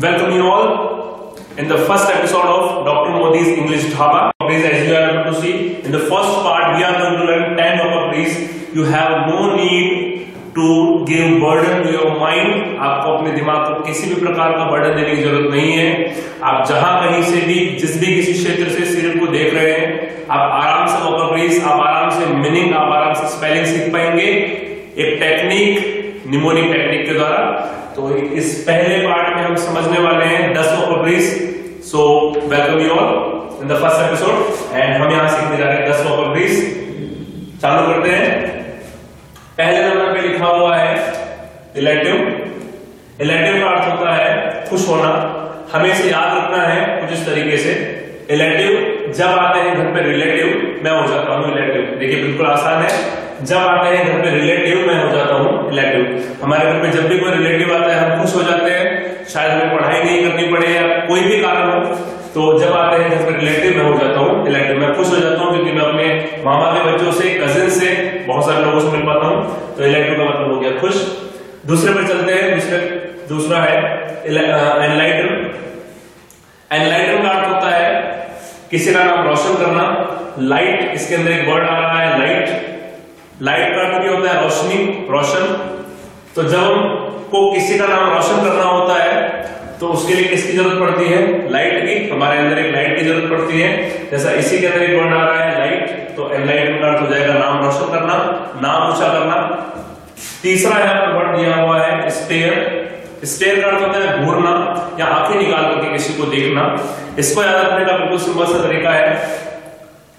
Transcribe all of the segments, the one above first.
Welcome you all in the first episode of Dr. Modi's English Dhaba. As you are able to see, in the first part we are going to learn 10 vocabularies. You have no need to give burden to your mind. आपको अपने दिमाग को किसी भी प्रकार का burden देने की जरूरत नहीं है. आप जहां कहीं से भी जिस भी किसी क्षेत्र से सीरियल को देख रहे हैं, आप आराम से vocabularies, आप आराम से मीनिंग, आप आराम से स्पेलिंग सीख पाएंगे एक टेक्निक, निमोनिक टेक्निक के द्वारा. तो इस पहले पार्ट में हम समझने वाले हैं 10 vocabularies. So welcome you all in the first episode and हम यहां सीखने जा रहे हैं 10 vocabularies. चालू करते हैं. पहले नंबर पे लिखा हुआ है इलेटिव. इलेटिव का अर्थ होता है खुश होना. हमें इसे याद रखना है कुछ इस तरीके से. इलेटिव जब आते हैं घर पे रिलेटिव, मैं हो जाता हूं इलेटिव. देखिए बिल्कुल आसान है. जब आते हैं घर पे रिलेटिव, मैं हो जाता हूं इलेक्टिव. हमारे घर पे जब भी कोई रिलेटिव आता है हम खुश हो जाते हैं. शायद हमें पढ़ाई नहीं करनी पड़े या कोई भी कारण हो, तो जब आते हैं घर पे रिलेटिव, मैं हो जाता हूं इलेक्टिव. मैं खुश हो जाता हूं क्योंकि मैं अपने मामा के बच्चों से, कजिन से, बहुत सारे लोगों से मिल पाता हूं. तो इलेक्टिव का मतलब हो गया खुश. दूसरे पर चलते हैं. दूसरा है एनलाइटन. एनलाइटन का अर्थ होता है किसी का नाम रोशन करना. लाइट, इसके अंदर एक वर्ड आ रहा है लाइट. लाइट का अर्थ क्या होता है? रोशनी, रोशन. तो जब हमको किसी का नाम रोशन करना होता है तो उसके लिए किसकी जरूरत पड़ती है? लाइट की. हमारे अंदर एक लाइट की जरूरत पड़ती है. जैसा इसी के अंदर एक वर्ड आ रहा है लाइट, तो एनलाइटन का अर्थ हो जाएगा नाम रोशन करना, नाम ऊंचा करना. तीसरा यहाँ पर वर्ड दिया हुआ है स्टेयर. स्टेयर का अर्थ होता है घूरना या आंखें निकाल करके किसी को देखना. इसको याद रखने का बिल्कुल सिंपल सा तरीका है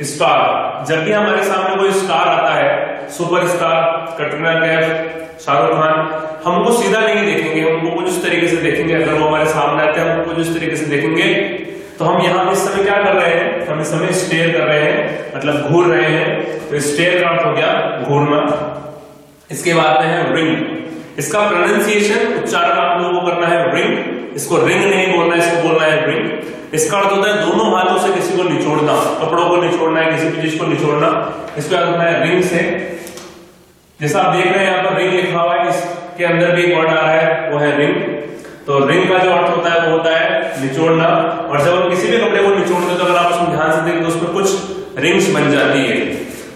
स्टार. जब भी हमारे सामने कोई स्टार आता है, सुपरस्टार, कटरीना कैफ, शाहरुख खान, हमको सीधा नहीं देखेंगे, हमको कुछ इस तरीके से देखेंगे. अगर वो हमारे सामने आते हैं हमको कुछ इस तरीके से देखेंगे. तो हम यहाँ इस समय क्या कर रहे हैं? हम इस समय स्टेयर कर रहे हैं, मतलब घूर रहे हैं. तो स्टेयर का अर्थ हो गया घूरना. इसके बाद में है रिंग. इसका प्रोनाउंसिएशन, उच्चारण आप लोगों को करना है रिंग. इसको रिंग नहीं बोलना है, इसको बोलना है रिंग. इसका अर्थ होता है दोनों हाथों से किसी को निचोड़ना, कपड़ों को निचोड़ना है, किसी भी चीज को निचोड़ना. इसका अर्थ होता है रिंग से. जैसा आप देख रहे हैं यहाँ पर रिंग लिखा हुआ है, इसके अंदर भी एक वर्ड आ रहा है, वो है रिंग. तो रिंग का जो अर्थ होता है वो होता है निचोड़ना. और जब हम किसी भी कपड़े को निचोड़ते हैं तो अगर आप उसमें ध्यान से देखें तो उसमें कुछ रिंग्स बन जाती है.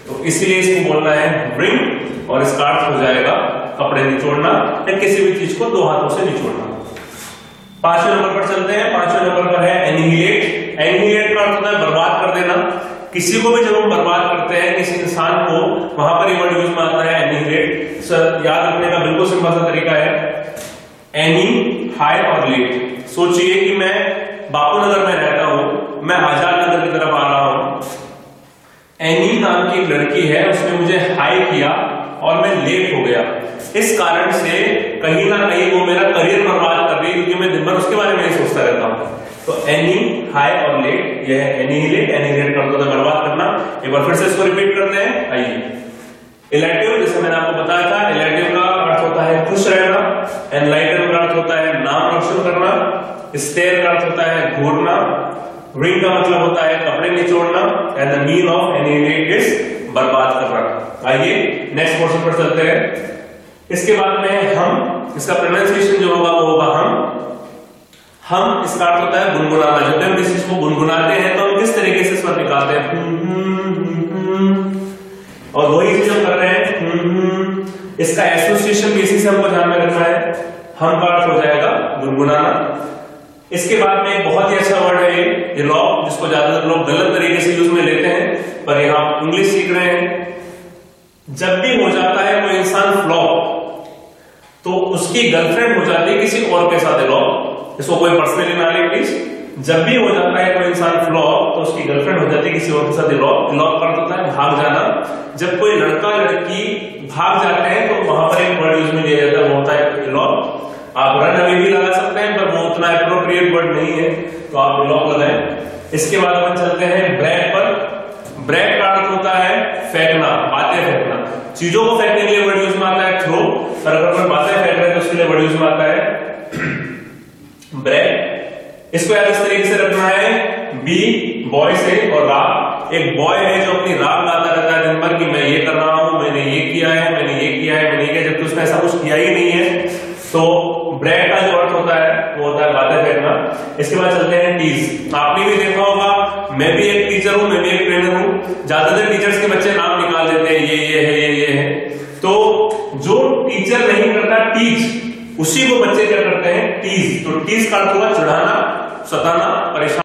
तो इसीलिए इसको बोलना है रिंग और इसका अर्थ हो जाएगा कपड़े निचोड़ना या किसी भी चीज को दो हाथों से निचोड़ना. 5वें नंबर पर चलते हैं. 5वें नंबर पर है एनिहिलेट. एनिहिलेट का अर्थ होता है बर्बाद कर देना. किसी को भी जब हम बर्बाद करते हैं, किसी इंसान को, वहां पर ये वर्ड यूज में आता है एनिहिलेट. सर याद रखने का बिल्कुल सिंपल सा तरीका है एनी, हाई और लेट. सोचिए कि मैं बापू नगर में रहता हूं, मैं आजाद नगर की तरफ आ रहा हूं. एनी नाम की एक लड़की है, उसने मुझे हाई किया और मैं लेट हो गया. इस कारण से कहीं ना कहीं वो मेरा करियर बर्बाद कर रही है क्योंकि मैं दिन भर उसके बारे में ही सोचता रहता हूं. तो एनी, हाई और लेट, यह है एनिहिलेट. एनिहिलेट का मतलब बर्बाद करना. एक बार फिर से इसको रिपीट करते हैं. आइए. इलेटिव, जैसे मैंने आपको बताया था, इलेटिव का अर्थ होता है खुश रहना. एनलाइटन का अर्थ होता है नाम रोशन करना. स्टेयर का अर्थ होता है घूरना. रिंग का मतलब होता है कपड़े निचोड़ना. And the mean of annihilate is बर्बाद करना. आइए नेक्स्ट पोर्शन पर चलते हैं. इसके बाद में हम, इसका प्रोनाउंसिएशन जो होगा वो होगा हम. हम इसका अर्थ होता है गुनगुनाना. जब हम किसी चीज को गुनगुनाते हैं तो हम किस तरीके से स्वर निकालते हैं? और वही चीज हम कर रहे हैं. इसका एसोसिएशन बेसिस से हमको ध्यान में रखना है. हम का अर्थ हो जाएगा गुनगुनाना. इसके बाद में एक बहुत ही अच्छा वर्ड है ये लॉ, जिसको ज्यादातर लोग गलत तरीके से यूज में लेते हैं, पर ये हम इंग्लिश सीख रहे हैं. जब भी हो जाता है कोई इंसान फ्लॉप, तो उसकी गर्लफ्रेंड हो जाती है किसी और के साथ. लॉ, इसको कोई पर्सनली ना ले प्लीज. जब भी हो जाता है कोई इंसान फ्लॉप तो उसकी गर्लफ्रेंड हो जाती है किसी और के साथ. लॉप का अर्थ होता है भाग जाना. जब कोई लड़का लड़की भाग जाते हैं तो वहां पर एक वर्ड यूज में लिया जाता है, वो होता है लॉप. आप रन अवे भी लगा सकते हैं पर वो उतना एप्रोप्रिएट वर्ड नहीं है, तो आप लॉप लगाएं. इसके बाद अपन चलते हैं ब्रैग पर. ब्रैग का अर्थ होता है फेंकना, बातें फेंकना. चीजों को फेंकने के लिए वर्ड यूज में आता है थ्रो. पर अगर कोई बातें फेंक रहे हैं तो उसके लिए वर्ड यूज में आता है ब्रैग. इसको याद इस तरीके से रखना है बी, बॉय से और राग. एक बॉय है जो अपनी राग गाता रहता है दिन भर कि मैं ये कर रहा हूं, मैंने ये किया है, मैंने ये किया है, मैंने ये किया, जबकि उसने ऐसा कुछ किया ही नहीं है. तो ब्रैग का जो अर्थ होता है वो होता है बातें फेंकना. जाएगा। इसके बाद चलते हैं टीज। आपने भी देखा होगा, मैं भी एक टीचर हूं, मैं भी एक ट्रेनर हूं। ज्यादातर टीचर्स के बच्चे नाम निकाल देते हैं, ये है, ये है। तो जो टीचर नहीं करता टीच, उसी को बच्चे क्या करते हैं, टीज। तो टीज का अर्थ होगा चिढ़ाना, सताना, परेशान